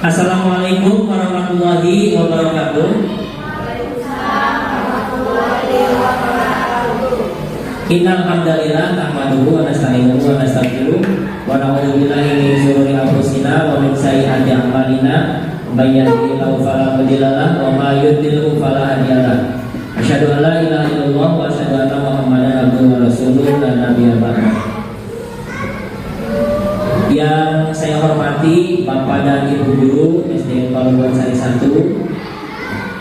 Assalamualaikum warahmatullahi wabarakatuh. Innal hamdalillah nahmaduhu wa nasta'inuhu wa nastaghfiruh wa na'udzu billahi min shururi anfusina wa min sayyiati a'malina may yahdihillahu fala mudilla lahu wa may yudlil fala hadiya lahu. Asyhadu an la ilaha illallah wa asyhadu anna Muhammadan abduhu wa rasuluhu la nabiyya ba'da. Yang saya hormati Bapak dan Ibu Guru SDN Paluan Sari 1.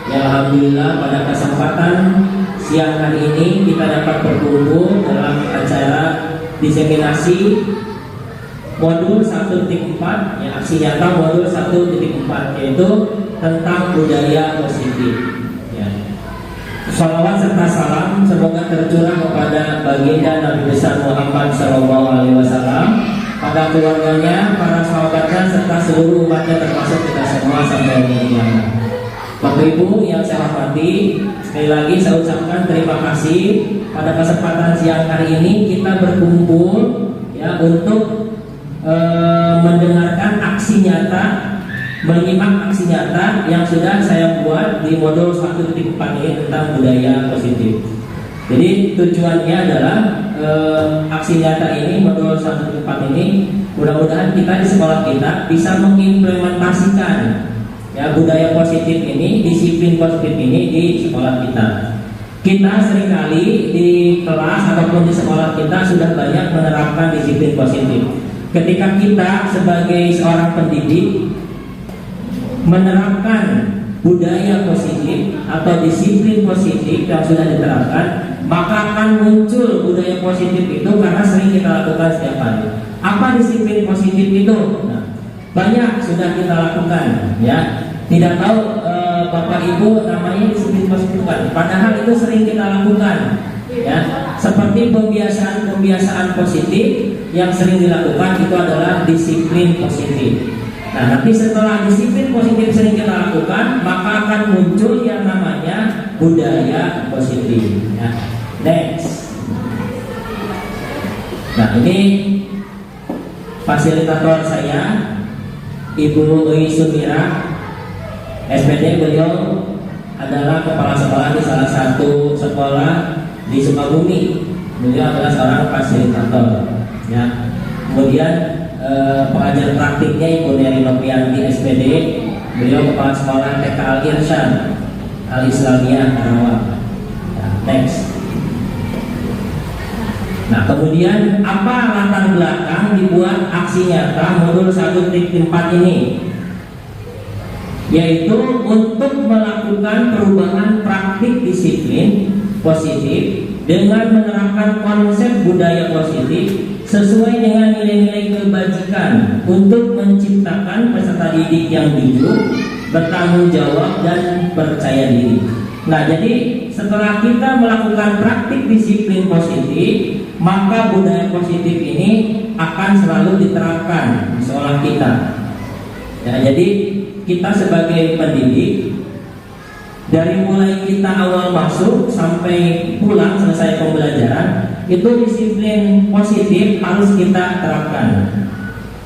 Ya, alhamdulillah pada kesempatan siang hari ini kita dapat berkumpul dalam acara diseminasi modul 1.4, ya, aksi nyata modul 1.4, yaitu tentang budaya positif. Ya. Salawat serta salam semoga tercurah kepada baginda Nabi besar Muhammad SAW, pada keluarganya, para sahabatnya, serta seluruh umatnya termasuk kita semua sampai hari kiamat. Bapak Ibu yang saya hormati, sekali lagi saya ucapkan terima kasih pada kesempatan siang hari ini kita berkumpul ya untuk mendengarkan aksi nyata, menyimak aksi nyata yang sudah saya buat di modul 1.4 ini tentang budaya positif. Jadi tujuannya adalah aksi nyata ini, modul 1.4 ini, mudah-mudahan kita di sekolah kita bisa mengimplementasikan ya budaya positif ini, disiplin positif ini di sekolah kita. Kita seringkali di kelas ataupun di sekolah kita sudah banyak menerapkan disiplin positif. Ketika kita sebagai seorang pendidik menerapkan budaya positif atau disiplin positif yang sudah diterapkan, maka akan muncul budaya positif itu karena sering kita lakukan setiap hari. Apa disiplin positif itu? Nah, banyak sudah kita lakukan, ya. Tidak tahu Bapak Ibu namanya disiplin positif kan? Padahal itu sering kita lakukan, ya. Seperti pembiasaan positif yang sering dilakukan itu adalah disiplin positif. Nah, nanti setelah disiplin positif sering kita lakukan, maka akan muncul yang namanya budaya positif. Ya. Next. Nah, ini fasilitator saya, Ibu Ui Sumira, SPD. Beliau adalah kepala sekolah di salah satu sekolah di Sukabumi. Beliau adalah seorang fasilitator. Ya. Kemudian pengajar praktiknya Ibu Neri Nopianti SPD. Beliau kepala sekolah TK Al Irsyad Al Islamiyah Karawang. Ya. Next. Nah, kemudian apa latar belakang dibuat aksi nyata modul 1.4 ini? Yaitu untuk melakukan perubahan praktik disiplin positif dengan menerapkan konsep budaya positif sesuai dengan nilai-nilai kebajikan untuk menciptakan peserta didik yang jujur, bertanggung jawab, dan percaya diri. Nah, jadi setelah kita melakukan praktik disiplin positif, maka budaya positif ini akan selalu diterapkan di sekolah kita. Ya, jadi kita sebagai pendidik, dari mulai kita awal masuk sampai pulang selesai pembelajaran, itu disiplin positif harus kita terapkan.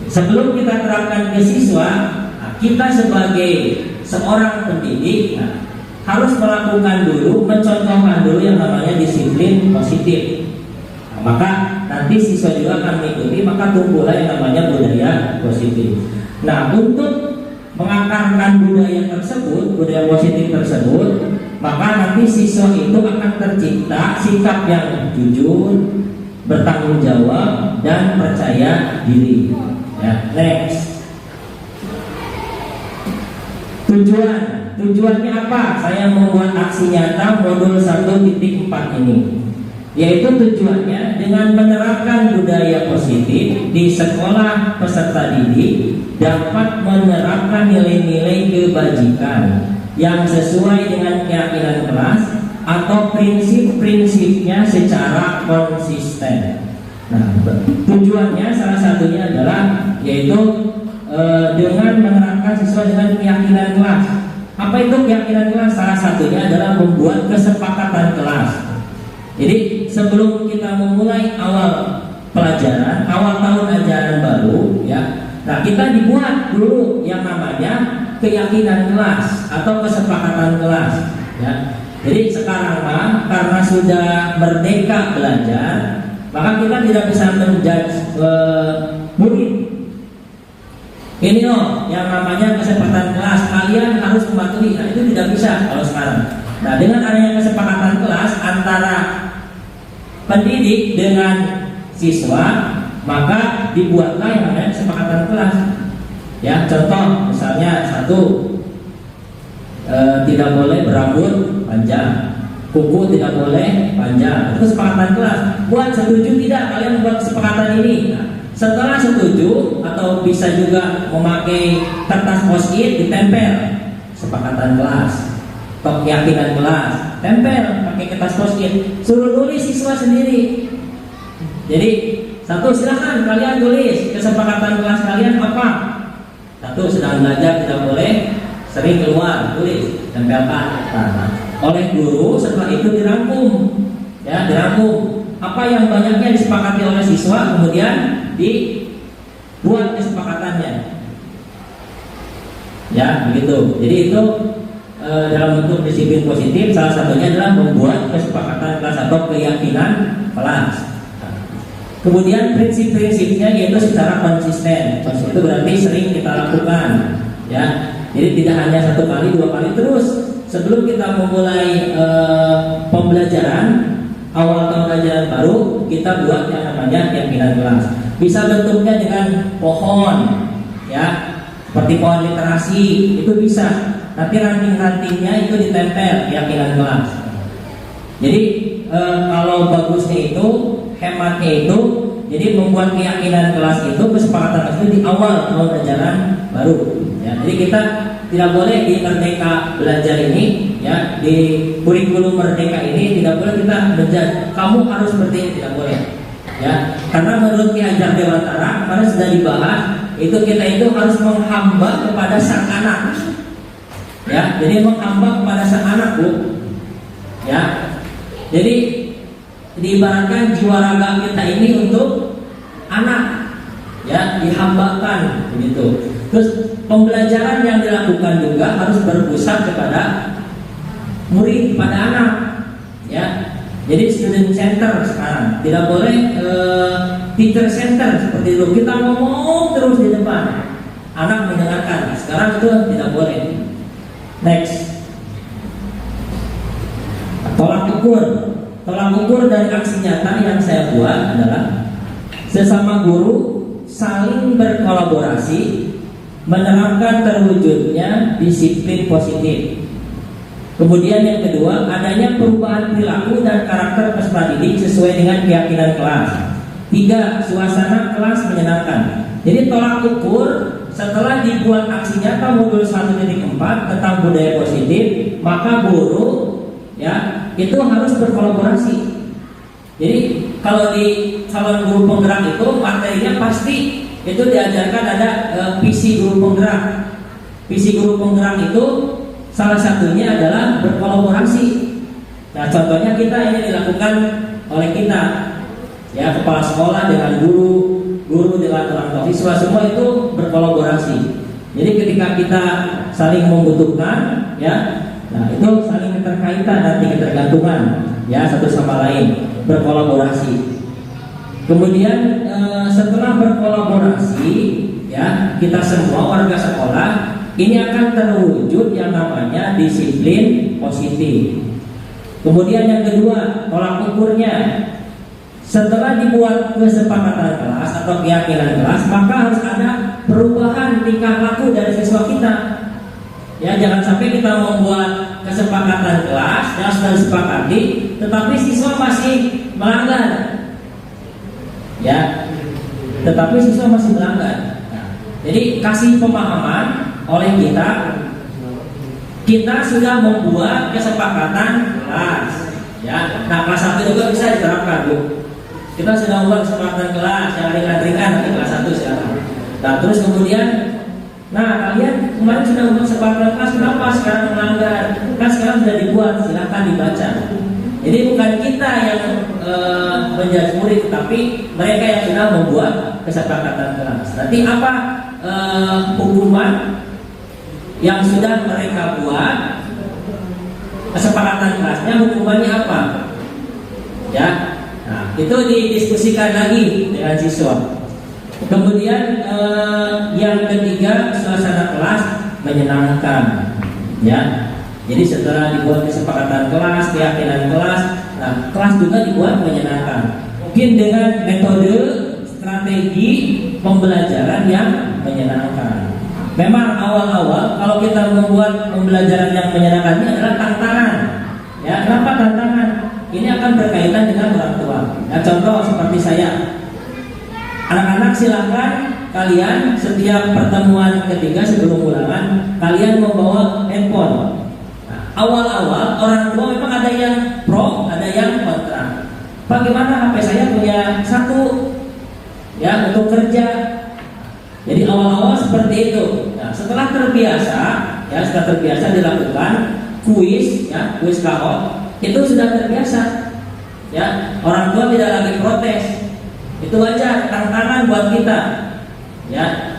Sebelum kita terapkan ke siswa, kita sebagai seorang pendidik harus melakukan dulu, mencontohkan dulu yang namanya disiplin positif. Maka nanti siswa juga akan mengikuti, maka tumbuhlah yang namanya budaya positif. Nah, untuk mengakarkan budaya tersebut, budaya positif tersebut, maka nanti siswa itu akan tercipta sikap yang jujur, bertanggung jawab, dan percaya diri. Ya, next. Tujuannya apa? Saya membuat aksi nyata modul 1.4 ini. Yaitu tujuannya dengan menerapkan budaya positif di sekolah peserta didik dapat menerapkan nilai-nilai kebajikan yang sesuai dengan keyakinan kelas atau prinsip-prinsipnya secara konsisten. Nah, tujuannya salah satunya adalah yaitu dengan menerapkan sesuai dengan keyakinan kelas. Apa itu keyakinan kelas? Salah satunya adalah membuat kesepakatan kelas. Jadi sebelum kita memulai awal pelajaran awal tahun ajaran baru, ya. Nah, kita dibuat dulu yang namanya keyakinan kelas atau kesepakatan kelas, ya. Jadi sekarang mah karena sudah merdeka belajar, maka kita tidak bisa menjudge murid. Ini loh yang namanya kesepakatan kelas, kalian harus mematuhi. Nah, itu tidak bisa kalau sekarang. Nah, dengan adanya kesepakatan kelas antara pendidik dengan siswa, maka dibuatlah yang namanya kesepakatan kelas. Ya, contoh misalnya satu, tidak boleh berambut panjang, kuku tidak boleh panjang. Itu kesepakatan kelas. Buat setuju tidak kalian buat kesepakatan ini? Nah, setelah setuju atau bisa juga memakai kertas post-it ditempel kesepakatan kelas, keyakinan kelas, tempel pakai kertas post-it, suruh tulis siswa sendiri. Jadi satu, silakan kalian tulis kesepakatan kelas kalian apa. Satu, sedang belajar tidak boleh sering keluar, tulis, tempelkan. Nah, oleh guru setelah itu dirangkum, ya, dirangkum apa yang banyaknya disepakati oleh siswa, kemudian dibuat kesepakatannya, ya begitu. Jadi itu dalam bentuk disiplin positif, salah satunya adalah membuat kesepakatan kelas atau keyakinan kelas. Kemudian prinsip-prinsipnya yaitu secara konsisten. Itu berarti sering kita lakukan, ya. Jadi tidak hanya satu kali, dua kali, terus. Sebelum kita memulai pembelajaran awal tahun ajaran baru, kita buat yang namanya keyakinan kelas. Bisa bentuknya dengan pohon, ya, seperti pohon literasi, itu bisa. Nanti ranting-rantingnya itu ditempel keyakinan kelas. Jadi kalau bagusnya itu, hematnya itu, jadi membuat keyakinan kelas itu, kesepakatan itu di awal tahun ajaran baru, ya. Jadi kita tidak boleh di Merdeka Belajar ini, ya, di kurikulum Merdeka ini tidak boleh kita belajar kamu harus seperti ini, tidak boleh, ya. Karena menurut Ki Hajar Dewantara kemarin sudah dibahas, itu kita itu harus menghamba kepada sang anak, ya. Jadi menghamba kepada sang anak, Bu, ya. Jadi diibaratkan jiwa raga kita ini untuk anak, ya, dihambakan begitu. Terus pembelajaran yang dilakukan juga harus berpusat kepada murid, pada anak, ya. Jadi student center sekarang, tidak boleh teacher center seperti itu. Kita ngomong terus di depan, anak mendengarkan. Sekarang itu tidak boleh. Next, tolak ukur. Tolak ukur dari aksi nyata yang saya buat adalah sesama guru saling berkolaborasi menerapkan terwujudnya disiplin positif. Kemudian yang kedua, adanya perubahan perilaku dan karakter peserta didik sesuai dengan keyakinan kelas. Tiga, suasana kelas menyenangkan. Jadi tolak ukur setelah dibuat aksi nyata modul 1.4 tentang budaya positif, maka guru, ya, itu harus berkolaborasi. Jadi kalau di calon guru penggerak itu materinya pasti itu diajarkan ada visi guru penggerak. Visi guru penggerak itu salah satunya adalah berkolaborasi. Nah, contohnya kita ini dilakukan oleh kita, ya, kepala sekolah dengan guru, guru dengan orang tua siswa, semua itu berkolaborasi. Jadi ketika kita saling membutuhkan, ya, nah itu saling keterkaitan, nanti ketergantungan, ya, satu sama lain, berkolaborasi. Kemudian setelah berkolaborasi, ya, kita semua warga sekolah ini akan terwujud yang namanya disiplin positif. Kemudian yang kedua, tolak ukurnya. Setelah dibuat kesepakatan kelas atau keyakinan kelas, maka harus ada perubahan tingkah laku dari siswa kita. Ya, jangan sampai kita membuat kesepakatan kelas yang sudah disepakati, tetapi siswa masih melanggar. Ya, tetapi siswa masih melanggar. Nah, jadi kasih pemahaman oleh kita sudah membuat kesepakatan kelas. Ya, nah kelas 1 juga bisa diterapkan, Bu. Kita sudah membuat kesepakatan kelas yang ringan-ringan, nanti kelas 1 silakan. Nah, terus kemudian, nah kalian kemarin sudah membuat kesepakatan kelas, kenapa sekarang melanggar? Kan sekarang sudah dibuat, silakan dibaca. Jadi bukan kita yang menjudge murid, tetapi mereka yang sudah membuat kesepakatan kelas. Nanti apa hukuman yang sudah mereka buat kesepakatan kelasnya, hukumannya apa? Ya, nah, itu didiskusikan lagi dengan siswa. Kemudian yang ketiga, suasana kelas menyenangkan. Ya, jadi setelah dibuat kesepakatan kelas, keyakinan kelas, nah kelas juga dibuat menyenangkan. Mungkin dengan metode strategi pembelajaran yang menyenangkan. Memang awal-awal kalau kita membuat pembelajaran yang menyenangkan ini adalah tantangan. Ya, kenapa tantangan? Ini akan berkaitan dengan orang tua. Nah, contoh seperti saya, anak-anak silakan kalian setiap pertemuan ketiga sebelum ulangan kalian membawa handphone. Nah, awal-awal orang tua memang ada yang pro, ada yang kontra. Bagaimana HP saya punya satu, ya untuk kerja. Jadi awal-awal seperti itu. Nah, setelah terbiasa, ya setelah terbiasa dilakukan kuis, ya kuis KO, itu sudah terbiasa. Ya, orang tua tidak lagi protes. Itu wajar, tantangan buat kita. Ya,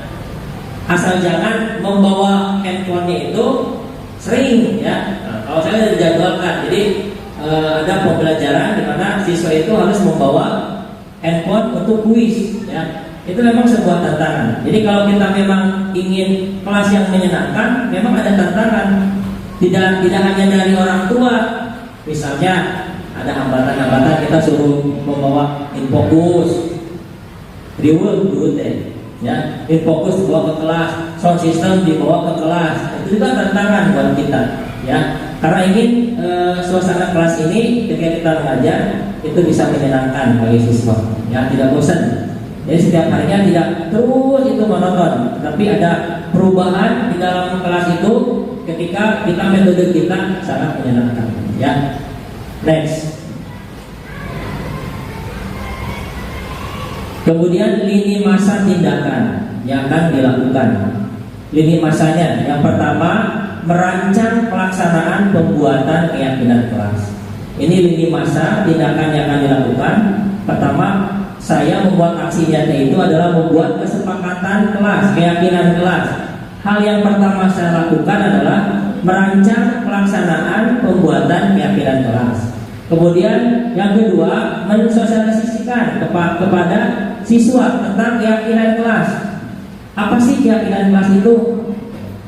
asal jangan membawa handphonenya itu sering. Ya, nah, kalau saya dijadwalkan, jadi ada pembelajaran di mana siswa itu harus membawa handphone untuk kuis. Ya. Itu memang sebuah tantangan. Jadi kalau kita memang ingin kelas yang menyenangkan, memang ada tantangan. Tidak hanya dari orang tua. Misalnya ada hambatan-hambatan, kita suruh membawa infocus, reward dulu deh. Ya, infocus dibawa ke kelas, sound system dibawa ke kelas. Itu juga tantangan buat kita. Ya, karena ingin suasana kelas ini ketika kita mengajar itu bisa menyenangkan bagi siswa. Ya, tidak bosan. Jadi setiap harinya tidak terus itu monoton, tapi ada perubahan di dalam kelas itu ketika kita metode kita sangat menyenangkan. Ya, next. Kemudian lini masa tindakan yang akan dilakukan. Lini masanya yang pertama merancang pelaksanaan pembuatan keyakinan kelas. Ini lini masa tindakan yang akan dilakukan. Pertama, saya membuat aksi nyata itu adalah membuat kesepakatan kelas, keyakinan kelas. Hal yang pertama saya lakukan adalah merancang pelaksanaan pembuatan keyakinan kelas. Kemudian yang kedua, mensosialisasikan kepada siswa tentang keyakinan kelas. Apa sih keyakinan kelas itu?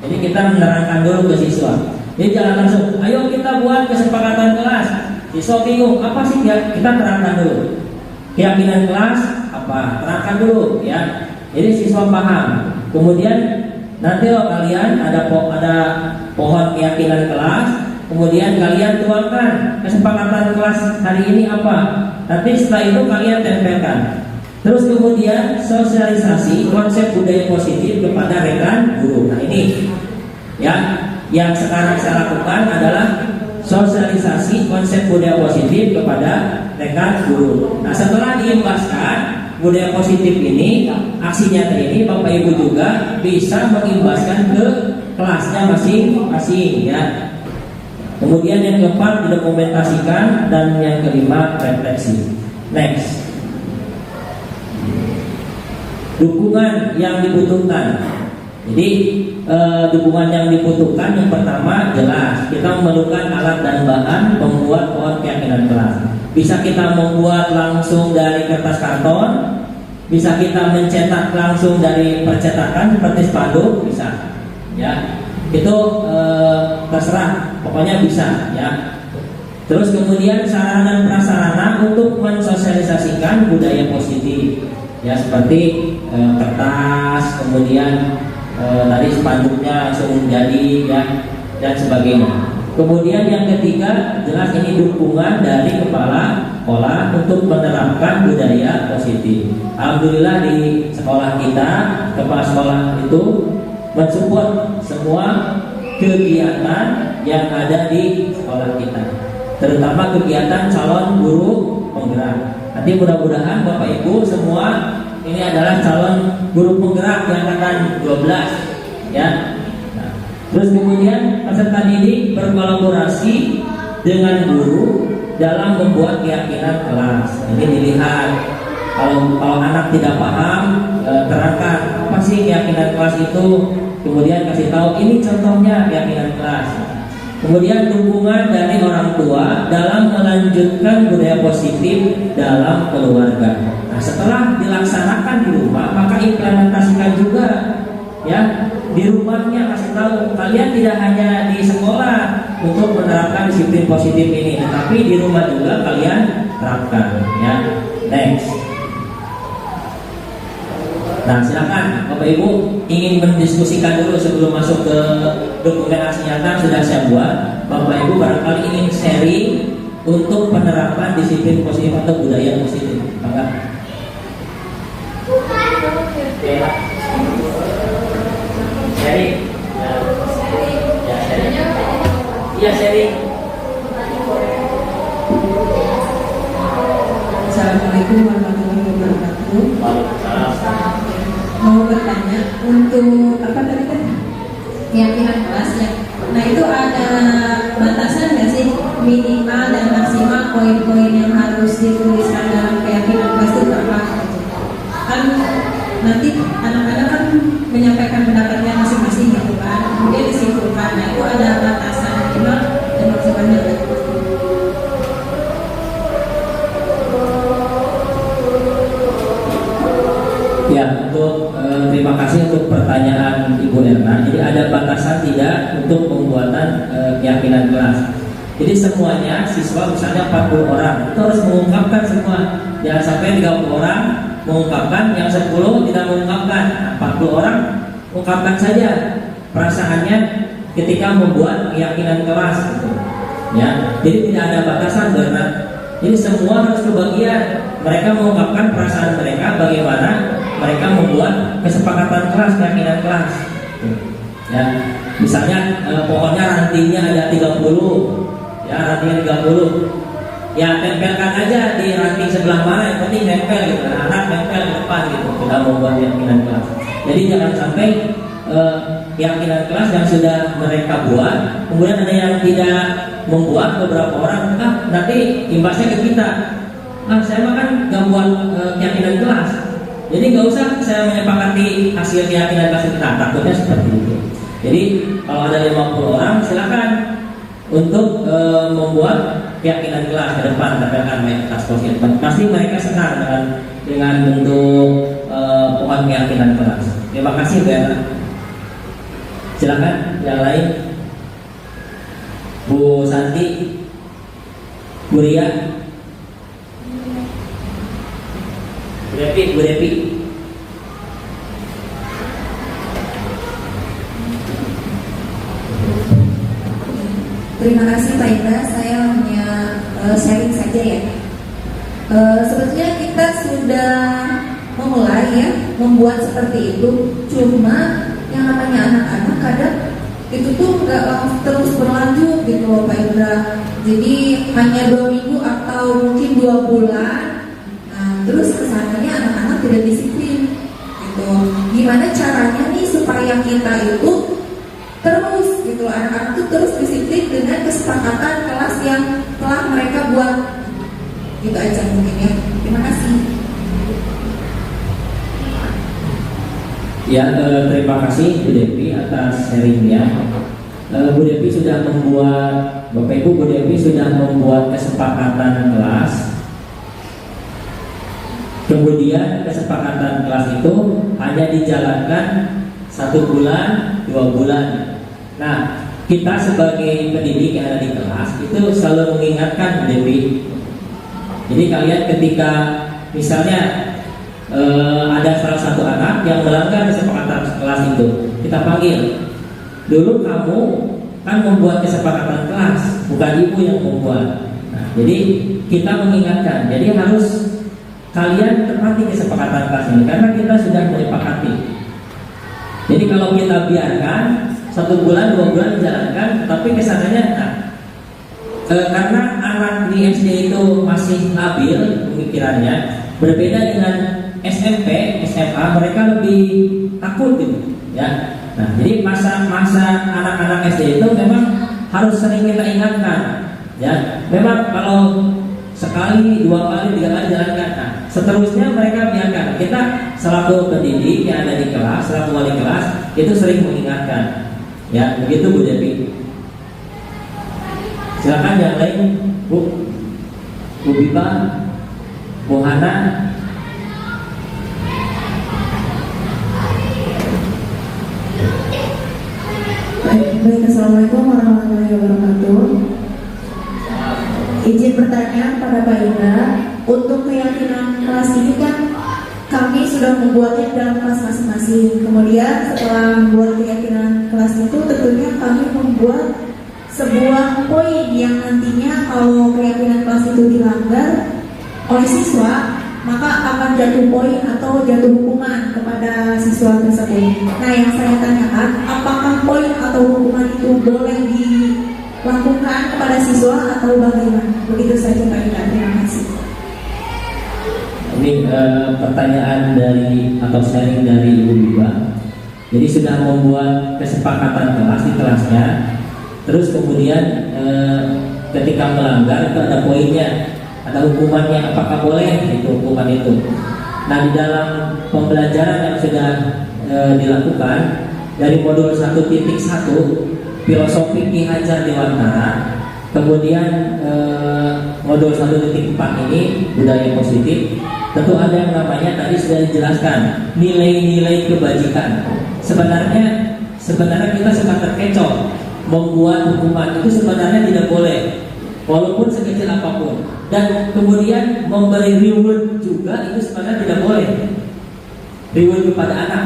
Jadi kita menerangkan dulu ke siswa. Jadi jangan langsung, ayo kita buat kesepakatan kelas. Siswa bingung, apa sih ya? Kita terangkan dulu. Keyakinan kelas apa? Terangkan dulu ya. Jadi siswa paham. Kemudian nanti kalian ada pohon keyakinan kelas. Kemudian kalian tuangkan kesepakatan kelas hari ini apa. Nanti setelah itu kalian tempelkan. Terus kemudian sosialisasi konsep budaya positif kepada rekan guru. Nah ini ya yang sekarang saya lakukan adalah sosialisasi konsep budaya positif kepada rekan guru. Nah setelah diimbaskan budaya positif ini, aksi nyata ini Bapak Ibu juga bisa mengimbaskan ke kelasnya masing-masing ya. Kemudian yang keempat didokumentasikan dan yang kelima refleksi. Next. Dukungan yang dibutuhkan. Jadi dukungan yang dibutuhkan yang pertama jelas kita memerlukan alat dan bahan membuat pohon keyakinan kelas. Bisa kita membuat langsung dari kertas karton, bisa kita mencetak langsung dari percetakan seperti spanduk, bisa. Ya, itu terserah, pokoknya bisa. Ya. Terus kemudian sarana dan prasarana untuk mensosialisasikan budaya positif. Ya seperti kertas, kemudian tadi spanduknya langsung jadi ya dan sebagainya. Kemudian yang ketiga jelas ini dukungan dari kepala sekolah untuk menerapkan budaya positif. Alhamdulillah di sekolah kita kepala sekolah itu mensupport semua kegiatan yang ada di sekolah kita, terutama kegiatan calon guru penggerak. Nanti mudah-mudahan Bapak Ibu semua ini adalah calon guru penggerak yang akan 12 ya. Nah, terus kemudian peserta didik berkolaborasi dengan guru dalam membuat keyakinan kelas. Jadi dilihat, kalau anak tidak paham, terangkan apa sih keyakinan kelas itu, kemudian kasih tahu ini contohnya keyakinan kelas. Kemudian dukungan dari orang tua dalam melanjutkan budaya positif dalam keluarga. Nah, setelah dilaksanakan di rumah, maka implementasikan juga ya di rumahnya. Kasih tahu kalian tidak hanya di sekolah untuk menerapkan disiplin positif ini, tetapi di rumah juga kalian terapkan ya. Next. Nah, silakan Bapak Ibu ingin mendiskusikan dulu sebelum masuk ke dokumen aksi nyata sudah saya buat. Bapak Ibu barangkali ingin sharing untuk penerapan disiplin positif atau budaya positif. Enggak? Sharing. Ya, sharing. Iya, sharing. Assalamualaikum warahmatullahi wabarakatuh. Waalaikumsalam. Mau bertanya untuk apa tadi kan keyakinan kelas ya. Nah itu ada batasan nggak sih minimal dan maksimal poin-poin yang harus dituliskan dalam keyakinan kelas itu apa? Kan nanti anak-anak kan menyampaikan pendapatnya masing-masing gitu kan. Kemudian disimpulkan. Nah itu ada batasan minimal dan maksimalnya. Ya, untuk terima kasih untuk pertanyaan Ibu Erna. Jadi ada batasan tidak untuk pembuatan keyakinan kelas. Jadi semuanya siswa misalnya 40 orang itu harus mengungkapkan semua. Jangan sampai 30 orang mengungkapkan, yang 10 tidak mengungkapkan. Nah, 40 orang ungkapkan saja perasaannya ketika membuat keyakinan kelas gitu. Ya, jadi tidak ada batasan karena jadi semua harus kebagian. Mereka mengungkapkan perasaan mereka bagaimana mereka membuat kesepakatan kelas, keyakinan kelas. Ya, misalnya pohonnya rantingnya ada 30, ya rantingnya 30. Ya tempelkan aja di ranting sebelah mana, yang penting nempel gitu. Anak nempel ke depan gitu, sudah membuat keyakinan kelas. Jadi jangan sampai keyakinan kelas yang sudah mereka buat, kemudian ada yang tidak membuat beberapa orang, nanti imbasnya ke kita. Saya mah kan nggak buat keyakinan kelas. Jadi nggak usah saya menyepakati hasil keyakinan kelas kita, takutnya seperti itu. Jadi kalau ada 50 orang silakan untuk membuat keyakinan kelas ke depan, katakan kelas positif. Pasti mereka senang dengan bentuk pohon keyakinan kelas. Terima kasih Bu Erna. Silakan yang lain. Bu Santi, Bu Ria, Bu Devi. Terima kasih Pak Indra, saya hanya sharing saja ya. Sebetulnya kita sudah memulai ya membuat seperti itu, cuma yang namanya anak-anak kadang itu tuh nggak terus berlanjut gitu loh Pak Indra. Jadi hanya 2 minggu atau mungkin 2 bulan, terus kesannya anak-anak tidak disiplin gitu. Gimana caranya nih supaya kita itu terus gitu, anak-anak itu terus disiplin dengan kesepakatan kelas yang telah mereka buat. Gitu aja mungkin ya. Terima kasih. Ya, terima kasih Bu Devi atas sharingnya. Bu Devi sudah membuat, Bapak Ibu, Bu Devi sudah membuat kesepakatan kelas. Kemudian kesepakatan kelas itu hanya dijalankan 1 bulan, 2 bulan. Nah, kita sebagai pendidik yang ada di kelas itu selalu mengingatkan Bu Devi. Jadi kalian ketika misalnya ada salah satu anak yang melanggar kesepakatan kelas itu, kita panggil. Dulu kamu kan membuat kesepakatan kelas, bukan ibu yang membuat. Nah, jadi kita mengingatkan. Jadi harus kalian tepati kesepakatan kelas ini karena kita sudah menyepakati. Jadi kalau kita biarkan 1 bulan, 2 bulan dijalankan, tapi kesannya karena anak di SD itu masih labil pemikirannya, berbeda dengan SMP, SMA, mereka lebih takut gitu, ya. Nah, jadi masa anak-anak SD itu memang harus sering kita ingatkan. Ya, memang kalau sekali, 2 kali, 3 kali jalankan. Nah, seterusnya mereka biarkan. Kita selaku pendidik yang ada di kelas, selaku wali kelas, itu sering mengingatkan. Ya, begitu Bu Devi. Silakan yang lain, Bu Biba, Bu Hana. Baik, assalamualaikum warahmatullahi wabarakatuh. Izin bertanya pada Pak Indra, untuk keyakinan kelas ini kan kami sudah membuatnya dalam kelas masing-masing. Kemudian setelah membuat keyakinan kelas itu, tentunya kami membuat sebuah poin yang nantinya kalau keyakinan kelas itu dilanggar oleh siswa, maka akan jatuh poin atau jatuh hukuman kepada siswa tersebut. Nah, yang saya tanyakan, apakah poin atau hukuman itu boleh dilakukan kepada siswa atau bagaimana? Begitu saja Pak Indra, terima kasih. Ini pertanyaan dari atau sharing dari Ibu Biba. Jadi sudah membuat kesepakatan kelas di kelasnya, terus kemudian ketika melanggar itu ada poinnya, ada hukumannya, apakah boleh itu hukuman itu. Nah, di dalam pembelajaran yang sudah dilakukan dari modul 1.1 filosofi Ki Hajar Dewantara, kemudian modul 1.4 ini budaya positif, tentu ada yang namanya tadi sudah dijelaskan nilai-nilai kebajikan. Sebenarnya kita suka terkecoh membuat hukuman itu sebenarnya tidak boleh, walaupun sekecil apapun. Dan kemudian memberi reward juga itu sebenarnya tidak boleh. Reward kepada anak,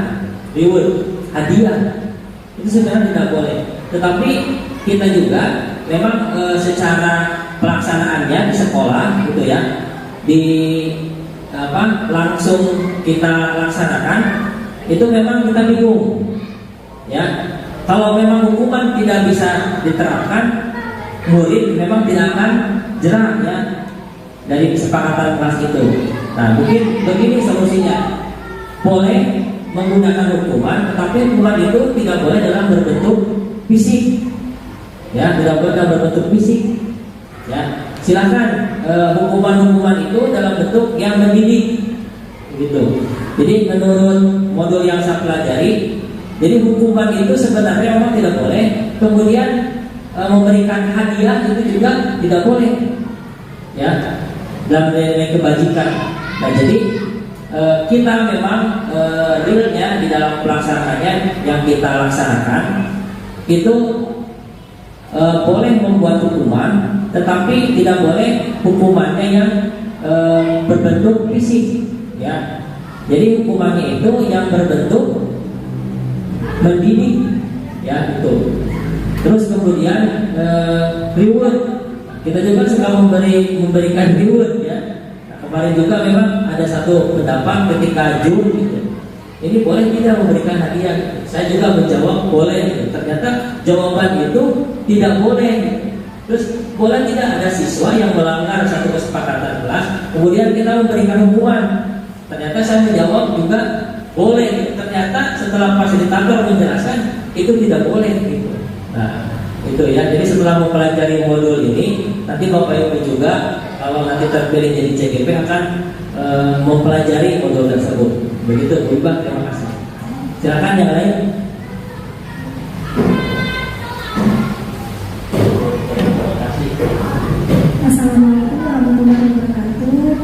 reward, hadiah, itu sebenarnya tidak boleh. Tetapi kita juga memang secara pelaksanaannya di sekolah gitu ya, langsung kita laksanakan, itu memang kita bingung ya. Kalau memang hukuman tidak bisa diterapkan, murid memang tidak akan jerah ya dari kesepakatan kelas itu. Nah, mungkin begini solusinya, boleh menggunakan hukuman, tetapi hukuman itu tidak boleh dalam berbentuk fisik ya, tidak boleh dalam berbentuk fisik ya. Silakan hukuman-hukuman itu dalam bentuk yang mendidik gitu. Jadi menurut modul yang saya pelajari, jadi hukuman itu sebenarnya memang tidak boleh. Kemudian memberikan hadiah itu juga tidak boleh ya, dalam nilai kebajikan. Nah, jadi kita memang realnya di dalam pelaksanaannya yang kita laksanakan itu boleh membuat hukuman, tetapi tidak boleh hukumannya yang berbentuk fisik ya. Jadi hukumannya itu yang berbentuk mendidik ya itu. Terus kemudian reward, kita juga suka memberikan reward ya. Nah, kemarin juga memang ada satu pendapat ketika jur gitu, ini boleh tidak memberikan hadiah. Saya juga menjawab boleh gitu. Ternyata jawaban itu tidak boleh. Terus boleh tidak ada siswa yang melanggar satu kesepakatan kelas, kemudian kita memberikan hukuman. Ternyata saya menjawab juga boleh. Ternyata setelah fasilitator menjelaskan itu tidak boleh gitu. Nah, itu ya. Jadi setelah mempelajari modul ini, nanti Bapak Ibu juga kalau nanti terpilih jadi CGP akan mempelajari modul tersebut. Begitu, Bu Iba, terima kasih. Silakan yang lain. Assalamualaikum warahmatullahi wabarakatuh.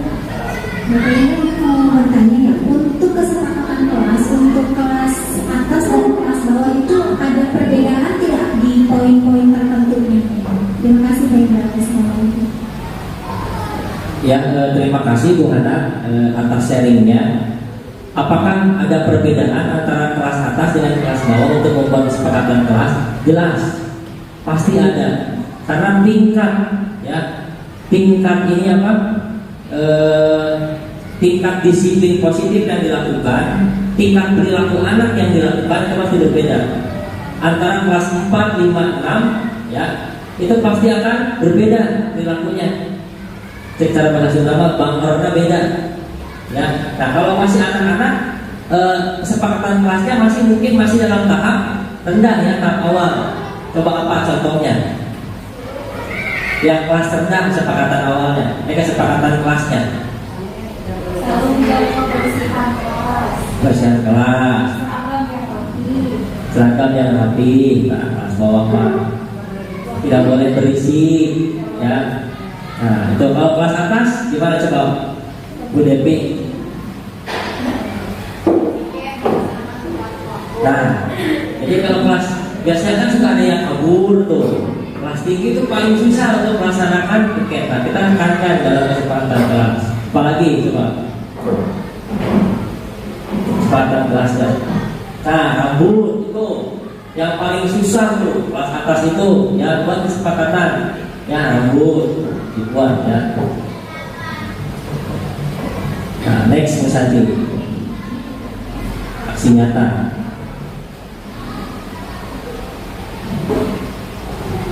Bapak Ibu mau bertanya ya, untuk kesepakatan kelas untuk kelas atas dan kelas bawah itu ada perbedaan tidak di poin-poin tertentunya? Terima kasih Pak Indra. Assalamualaikum. Ya, terima kasih Bu Hana atas sharingnya. Apakah ada perbedaan antara kelas atas dengan kelas bawah untuk membuat kesepakatan kelas? Jelas, pasti ada. Karena tingkat ini apa? Tingkat disiplin positif yang dilakukan, tingkat perilaku anak yang dilakukan itu pasti berbeda. Antara kelas 4, 5, 6 ya, itu pasti akan berbeda perilakunya. Secara bahasa Sunda bangornya beda. Ya, nah kalau masih anak-anak, kesepakatan kelasnya masih dalam tahap rendah ya, tahap awal. Coba apa contohnya? Yang kelas rendah kesepakatan awalnya, kesepakatan kelasnya. Tanggung jawab kebersihan kelas. Kebersihan kelas. Seragam yang rapi, nah, kelas bawah Pak. Tidak boleh berisik, ya. Nah, itu kalau kelas atas gimana coba, Bu Depi? Nah, jadi kalau kelas biasanya kan suka ada yang kabur tuh. Kelas tinggi itu paling susah untuk melaksanakan piket. Nah, kita tekankan dalam kesempatan kelas. Apalagi coba kesempatan kelasnya. Nah, rambut itu yang paling susah tuh. Kelas atas itu ya buat kesepakatan. Ya rambut dibuat ya. Nah, next Musati. Aksi nyata.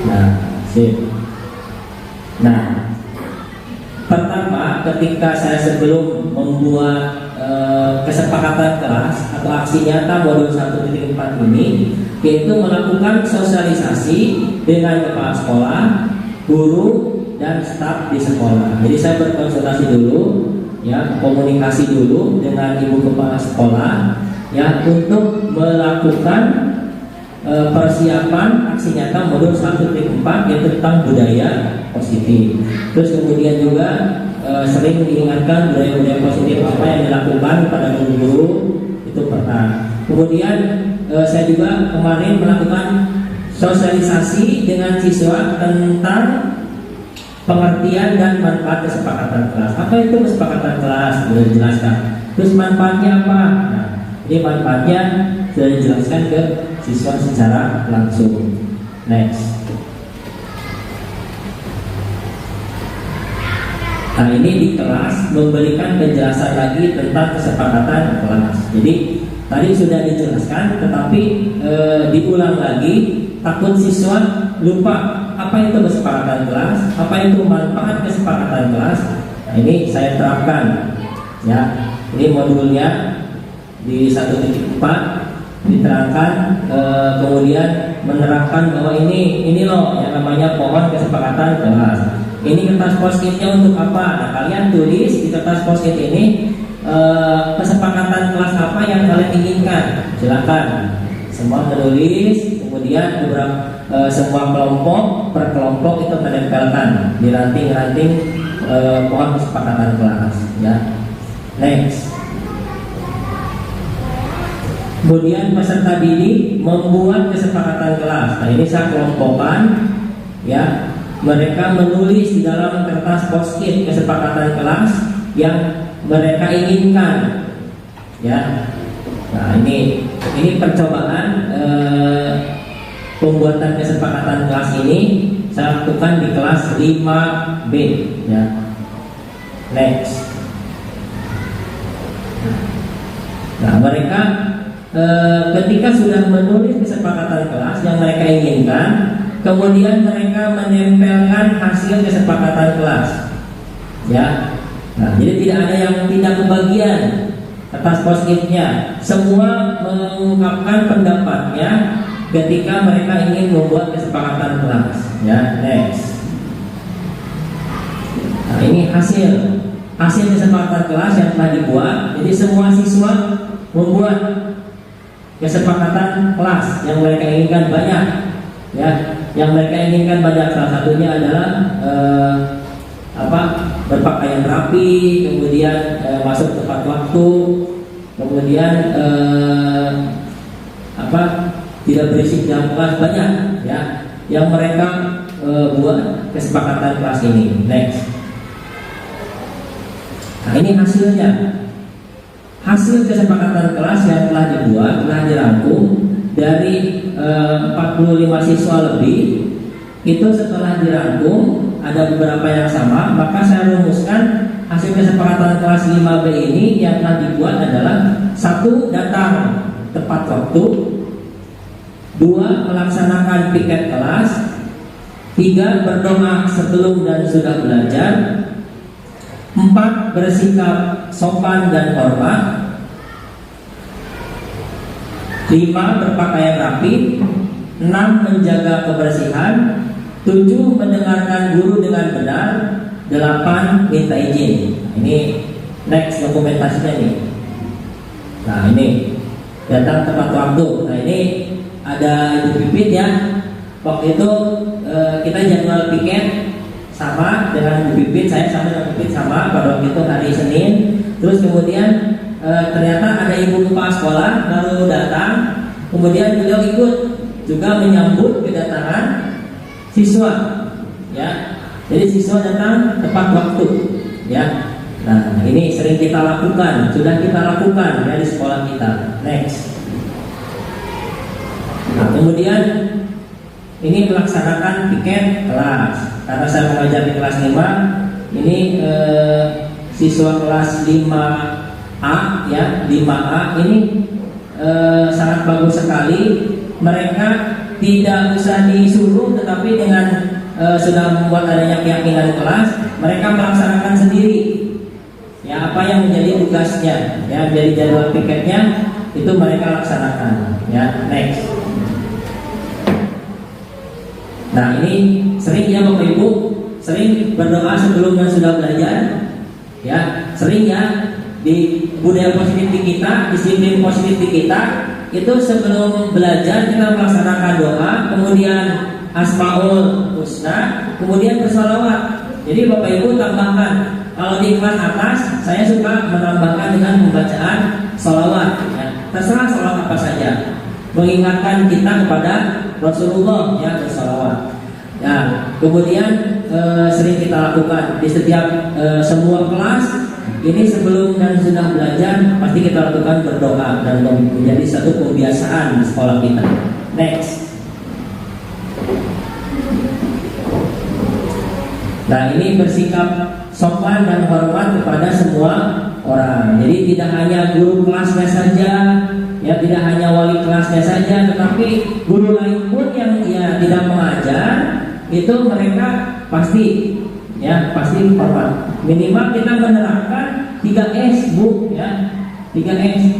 Nah, sip. Nah, pertama ketika saya sebelum membuat kesepakatan kelas atau aksi nyata modul 1.4 ini, yaitu melakukan sosialisasi dengan kepala sekolah, guru, dan staf di sekolah. Jadi saya berkonsultasi dulu, ya, komunikasi dulu dengan ibu kepala sekolah, ya, untuk melakukan persiapan aksi nyata modul 1.4 yaitu tentang budaya positif. Terus kemudian juga sering diingatkan budaya-budaya positif apa yang dilakukan pada guru-guru itu pernah. Kemudian saya juga kemarin melakukan sosialisasi dengan siswa tentang pengertian dan manfaat kesepakatan kelas. Apa itu kesepakatan kelas? Sudah dijelaskan. Terus manfaatnya apa? Nah, jadi manfaatnya sudah dijelaskan ke siswa secara langsung. Next. Nah, ini di kelas memberikan penjelasan lagi tentang kesepakatan kelas. Jadi tadi sudah dijelaskan, tetapi diulang lagi, takut siswa lupa apa itu kesepakatan kelas, apa itu manfaat kesepakatan kelas. Nah, ini saya terapkan, ya. Ini modulnya di 1.4 diterangkan, kemudian menerapkan bahwa ini loh yang namanya pohon kesepakatan kelas. Ini kertas post-itnya untuk apa? Nah, kalian tulis di kertas post-it ini kesepakatan kelas apa yang kalian inginkan. Silakan semua menulis, kemudian beberapa semua kelompok per kelompok itu menempelkan di ranting-ranting pohon kesepakatan kelas. Ya. Next. Kemudian peserta didik membuat kesepakatan kelas. Nah, ini saya kelompokkan, ya. Mereka menulis di dalam kertas post-it kesepakatan kelas yang mereka inginkan, ya. Nah, ini percobaan pembuatan kesepakatan kelas ini saya lakukan di kelas 5B, ya. Next. Nah, mereka ketika sudah menulis kesepakatan kelas yang mereka inginkan, kemudian mereka menempelkan hasil kesepakatan kelas, ya. Nah, jadi tidak ada yang pindah kebagian atas post-itnya. Semua mengungkapkan pendapatnya ketika mereka ingin membuat kesepakatan kelas, ya. Next. Nah, ini hasil kesepakatan kelas yang telah dibuat. Jadi semua siswa membuat kesepakatan kelas yang mereka inginkan banyak, ya. Yang mereka inginkan banyak, salah satunya adalah berpakaian rapi, kemudian masuk tepat waktu, kemudian tidak berisik dalam kelas, banyak, ya, yang mereka buat kesepakatan kelas ini. Next. Nah, ini hasilnya. Hasil kesepakatan kelas yang telah dibuat, telah dirangkum dari 45 siswa lebih. Itu setelah dirangkum ada beberapa yang sama, maka saya rumuskan hasil kesepakatan kelas 5B ini yang telah dibuat adalah: 1. Datang tepat waktu, 2. Melaksanakan piket kelas, 3. Berdoa sebelum dan sudah belajar, 4. Bersikap sopan dan hormat, 5. Berpakaian rapi, 6. Menjaga kebersihan, 7. Mendengarkan guru dengan benar. 8. Minta izin. Ini next dokumentasinya nih. Nah ini datang tepat waktu. Nah ini ada Ibu Pipit ya. Waktu itu kita jadwal piket sama dengan Ibu Pipit, saya sama dengan Pipit sama pada waktu itu hari Senin. Terus kemudian ternyata ada ibu kepala sekolah baru datang. Kemudian beliau ikut juga menyambut kedatangan siswa, ya. Jadi siswa datang tepat waktu, ya. Nah, ini sering kita lakukan, sudah kita lakukan ya di sekolah kita. Next. Nah, kemudian ini melaksanakan piket kelas. Karena saya mengajar di kelas 5, ini siswa kelas 5A ya, 5A ini sangat bagus sekali. Mereka tidak usah disuruh, tetapi dengan sudah membuat adanya keyakinan kelas, mereka melaksanakan sendiri. Ya, apa yang menjadi tugasnya, ya, jadi jadwal piketnya itu mereka laksanakan. Ya, next. Nah, ini sering ya Bapak Ibu, sering berdoa sebelum dan sudah belajar. Ya, sering ya di budaya positif di kita, disiplin positif di kita, itu sebelum belajar kita melaksanakan doa, kemudian Asmaul Husna, kemudian bersalawat. Jadi Bapak Ibu tambahkan. Kalau di kelas atas, saya suka menambahkan dengan pembacaan salawat. Ya. Terserah salawat apa saja, mengingatkan kita kepada Rasulullah ya, bersalawat. Nah, kemudian sering kita lakukan di setiap semua kelas. Ini sebelum dan sudah belajar pasti kita lakukan berdoa dan menjadi satu kebiasaan di sekolah kita. Next. Nah, ini bersikap sopan dan hormat kepada semua orang. Jadi tidak hanya guru kelasnya saja, ya, tidak hanya wali kelasnya saja, tetapi guru lain pun yang ya tidak mengajar, itu mereka pasti ya pasti hormat. Minimal kita menerapkan 3S Bu ya, 3S.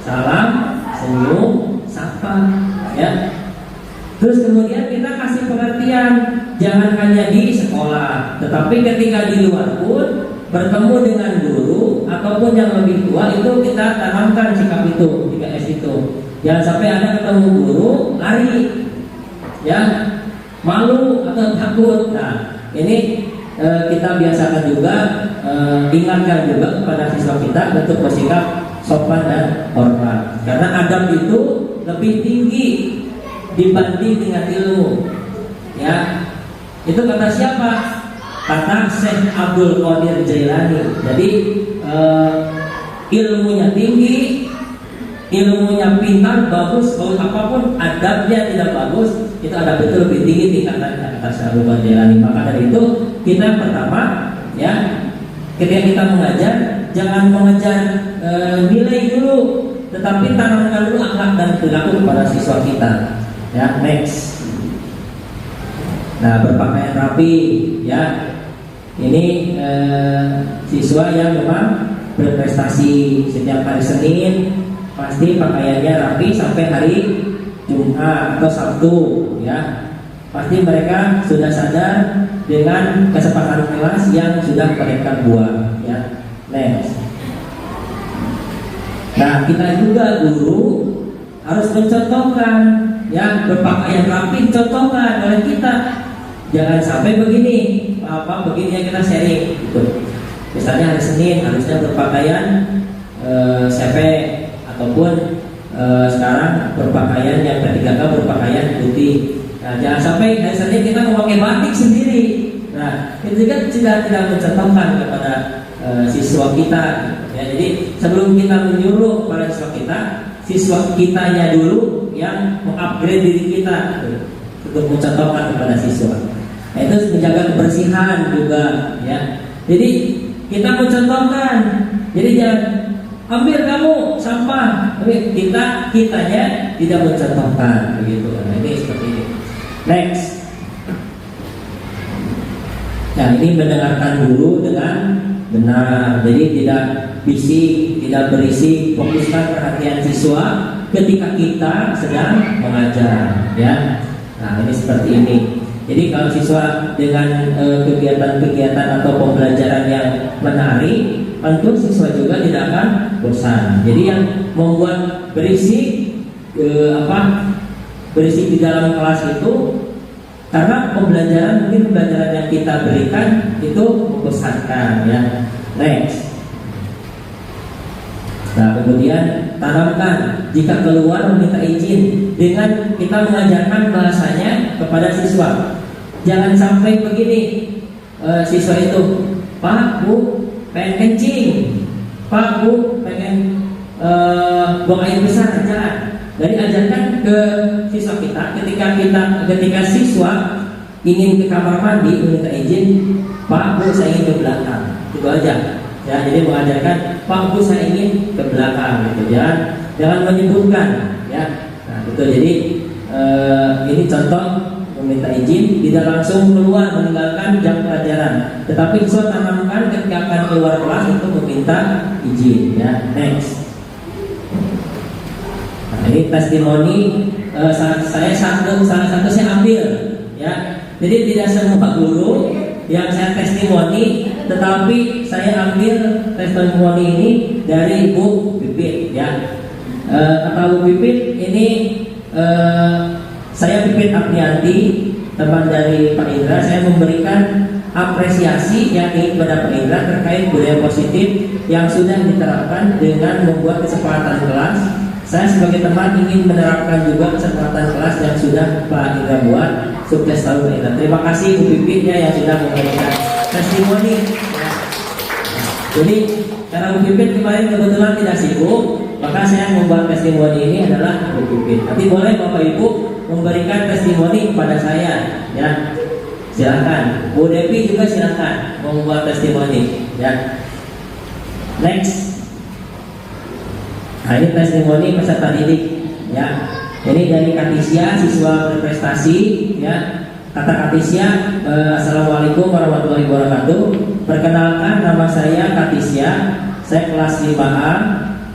Salam, senyum, sapa ya. Terus kemudian kita kasih pengertian, jangan hanya di sekolah, tetapi ketika di luar pun bertemu dengan guru ataupun yang lebih tua, itu kita tanamkan sikap itu, 3S itu. Jangan sampai ada ketemu guru lari, ya, malu atau takut. Nah, ini kita biasakan juga, ingatkan juga kepada siswa kita untuk bersikap sopan dan hormat. Karena adab itu lebih tinggi dibanding dengan ilmu, ya. Itu kata siapa? Kata Syekh Abdul Qadir Jailani. Jadi ilmunya tinggi, ilmunya pintar, bagus, apapun adabnya tidak bagus, itu adab itu lebih tinggi tingkatan kata Syekh Abdul Qadir Jailani. Maka dari itu kita pertama, ya, ketika kita mengajar jangan mengejar nilai dulu, tetapi tanamkan dulu akhlak dan perilaku kepada siswa kita. Ya, next. Nah, berpakaian rapi, ya. Ini siswa yang memang berprestasi. Setiap hari Senin pasti pakaiannya rapi sampai hari Jumat atau Sabtu, ya. Pasti mereka sudah sadar dengan kesepakatan kelas yang sudah mereka buat, ya. Next. Nah, kita juga guru harus mencontohkan, ya, berpakaian rapi, contohkan oleh kita. Jangan sampai begini, begini yang kita sharing gitu. Misalnya hari Senin harusnya berpakaian CV, ataupun sekarang berpakaian yang P3K berpakaian putih. Nah, jangan sampai hari Senin kita memakai batik sendiri. Nah, itu juga tidak mencontohkan kepada siswa kita. Ya, jadi sebelum kita menyuruh kepada siswa kitanya dulu yang mengupgrade diri kita gitu, untuk mencontohkan kepada siswa. Nah, itu menjaga kebersihan juga, ya. Jadi kita mencontohkan. Jadi jangan ambil kamu sampah, tapi kitanya tidak mencontohkan begitu. Nah, ini seperti ini. Next. Nah, ini mendengarkan dulu dengan benar. Jadi tidak bisik, tidak berisik, fokuskan perhatian siswa ketika kita sedang mengajar, ya. Nah, ini seperti ini. Jadi kalau siswa dengan kegiatan-kegiatan atau pembelajaran yang menarik, tentu siswa juga tidak akan bosan. Jadi yang membuat berisik berisik di dalam kelas itu karena pembelajaran yang kita berikan itu membosankan ya. Next. Nah, kemudian tanamkan jika keluar meminta izin dengan kita mengajarkan bahasanya kepada siswa. Jangan sampai begini, siswa itu, Pak, Bu, pengen kencing, Pak, Bu, pengen buang air besar, jangan. Jadi ajarkan ke siswa kita ketika siswa ingin ke kamar mandi meminta izin, Pak, Bu, saya ingin ke belakang, itu aja. Ya, jadi mengajarkan Pak Bu saya ingin ke belakang gitu ya. Jangan menyebutkan ya. Nah, itu jadi ini contoh meminta izin, tidak langsung keluar meninggalkan jam pelajaran. Tetapi siswa tanamkan ketika akan keluar kelas untuk meminta izin ya. Next. Nah, ini testimoni salah satu saya ambil ya. Jadi tidak semua guru yang saya testimoni, tetapi saya ambil testimoni ini dari Bu Pipit ya. Kata Bu Pipit ini saya Pipit Apnianti, teman dari Pak Indra, saya memberikan apresiasi yakni kepada Pak Indra terkait budaya positif yang sudah diterapkan dengan membuat kesepakatan kelas. Saya sebagai teman ingin menerapkan juga kesepakatan kelas yang sudah Pak Indra buat. Sukses selalu Pak Indra. Terima kasih Bu Pipit ya yang sudah memberikan testimoni ya. Jadi karena Bu Pipit kemarin kebetulan tidak sibuk, maka saya membuat testimoni ini adalah Bu Pipit. Nanti boleh Bapak Ibu memberikan testimoni kepada saya ya. Silakan. Bu Devi juga silakan membuat testimoni ya. Next. Nah, ini testimoni peserta didik ya. Ini dari Katisia, siswa berprestasi ya. Kata Katisia, Assalamualaikum warahmatullahi wabarakatuh. Perkenalkan, nama saya Katisia, saya kelas 5A.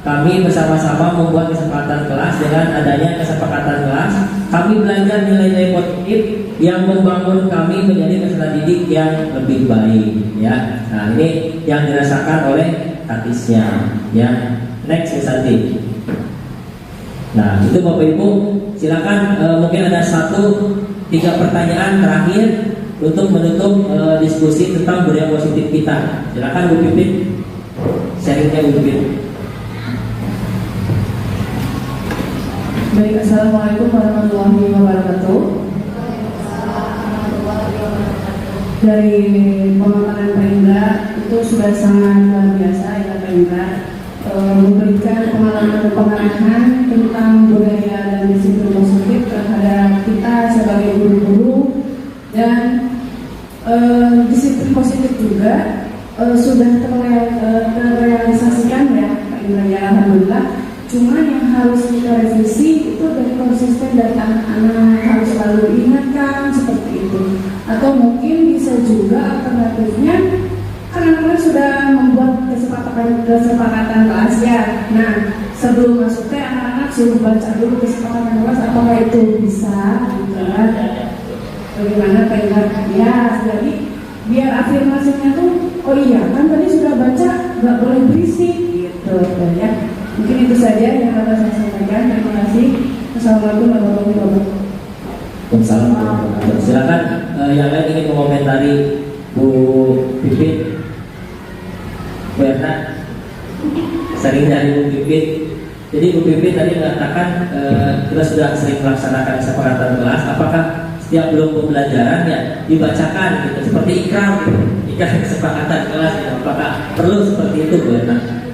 Kami bersama-sama membuat kesepakatan kelas. Dengan adanya kesepakatan kelas, kami belajar nilai-nilai positif yang membangun kami menjadi peserta didik yang lebih baik ya. Nah, ini yang dirasakan oleh Katisia ya. Next, Bu Santi. Nah, itu Bapak Ibu, silakan mungkin ada 1-3 pertanyaan terakhir untuk menutup diskusi tentang budaya positif kita. Silakan Bu Pipit, sharingnya Bu Pipit. Baik, Assalamualaikum warahmatullahi wabarakatuh. Dari pemaparan Pak Indra itu sudah sangat luar biasa ya Pak Indra, memberikan pengalaman tentang budaya dan disiplin positif terhadap kita sebagai guru-guru, dan disiplin positif juga sudah terrealisasikan ya Pak Indra ya, alhamdulillah. Cuma yang harus kita revisi itu dari konsisten dari anak-anak, harus selalu diingatkan seperti itu. Atau mungkin bisa juga alternatifnya, karena anak-anak sudah membuat kesepakatan kelas ya. Nah, sebelum masuk teh anak-anak suruh baca dulu kesepakatan kelas, apakah itu bisa gitu kan? Bagaimana pengen ya, jadi biar afirmasinya tuh, oh iya kan tadi sudah baca, nggak boleh berisik gitu ya. Mungkin itu saja yang dapat saya sampaikan. Terima kasih. Assalamualaikum warahmatullahi wabarakatuh. Waalaikumsalam. Silakan yang lain ingin mengomentari Bu Pipit. Bu Erna, sering dari Bu Pipit. Jadi Bu Pipit tadi mengatakan kita sudah sering melaksanakan kesepakatan kelas. Apakah setiap belum pembelajaran ya dibacakan gitu, seperti ikrar gitu, ikrar kesepakatan kelas gitu. Apakah perlu seperti itu Bu Erna?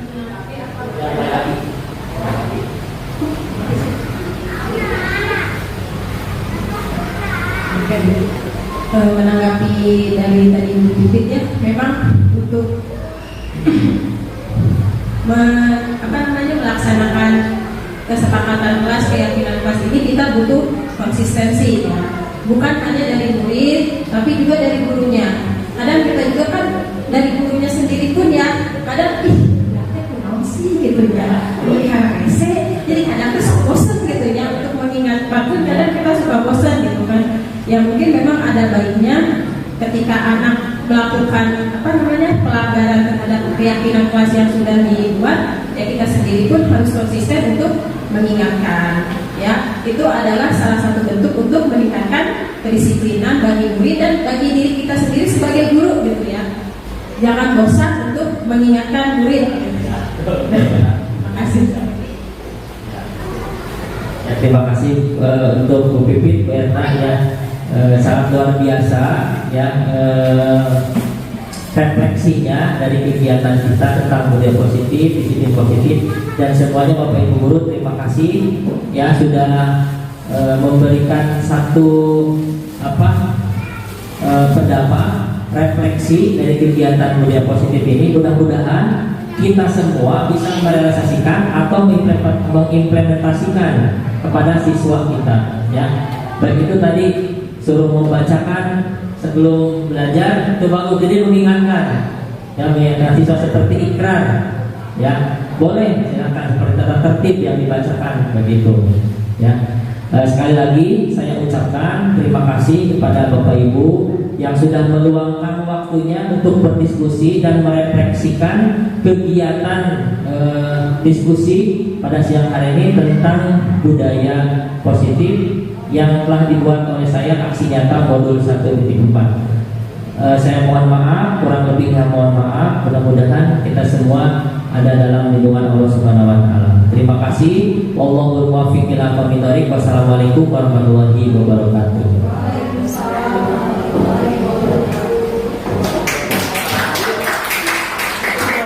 Menanggapi dari tadi Bu Pipit ya, memang untuk melaksanakan kesepakatan kelas, keyakinan kelas ini kita butuh konsistensi ya. Bukan hanya dari murid, tapi juga dari gurunya. Kadang kita juga kan dari gurunya sendiri pun ya, kadang kenapa sih gitu ya, jadi kadang tuh bosan gitu ya untuk mengingat, bahkan kadang kita suka bosan gitu kan. Ya mungkin memang ada baiknya ketika anak melakukan pelanggaran terhadap keyakinan kelas yang sudah dibuat, ya kita sendiri pun harus konsisten untuk mengingatkan. Ya, itu adalah salah satu bentuk untuk meningkatkan kedisiplinan bagi murid dan bagi diri kita sendiri sebagai guru gitu ya. Jangan bosan untuk mengingatkan murid. Terima kasih. Ya, terima kasih untuk Bu Pipit, Bu Erna ya, sangat luar biasa ya refleksinya dari kegiatan kita tentang budaya positif, disiplin positif, dan semuanya Bapak Ibu guru terima kasih ya sudah memberikan satu pendapat refleksi dari kegiatan budaya positif ini. Mudah-mudahan kita semua bisa merealisasikan atau mengimplementasikan kepada siswa kita ya. Baik itu tadi suruh membacakan sebelum belajar, coba jadi mengingatkan ya, mengingatkan siswa seperti ikrar ya, boleh silakan seperti tata tertib yang dibacakan begitu ya. Sekali lagi saya ucapkan terima kasih kepada Bapak Ibu yang sudah meluangkan waktunya untuk berdiskusi dan merefleksikan kegiatan diskusi pada siang hari ini tentang budaya positif yang telah dibuat oleh saya aksi nyata modul 1.4. Saya mohon maaf, kurang lebihnya mohon maaf. Mudah-mudahan kita semua ada dalam lindungan Allah Subhanahu wa taala. Terima kasih. Wallahul muwaffiq ila aqwamit thoriq. Wassalamualaikum warahmatullahi wabarakatuh.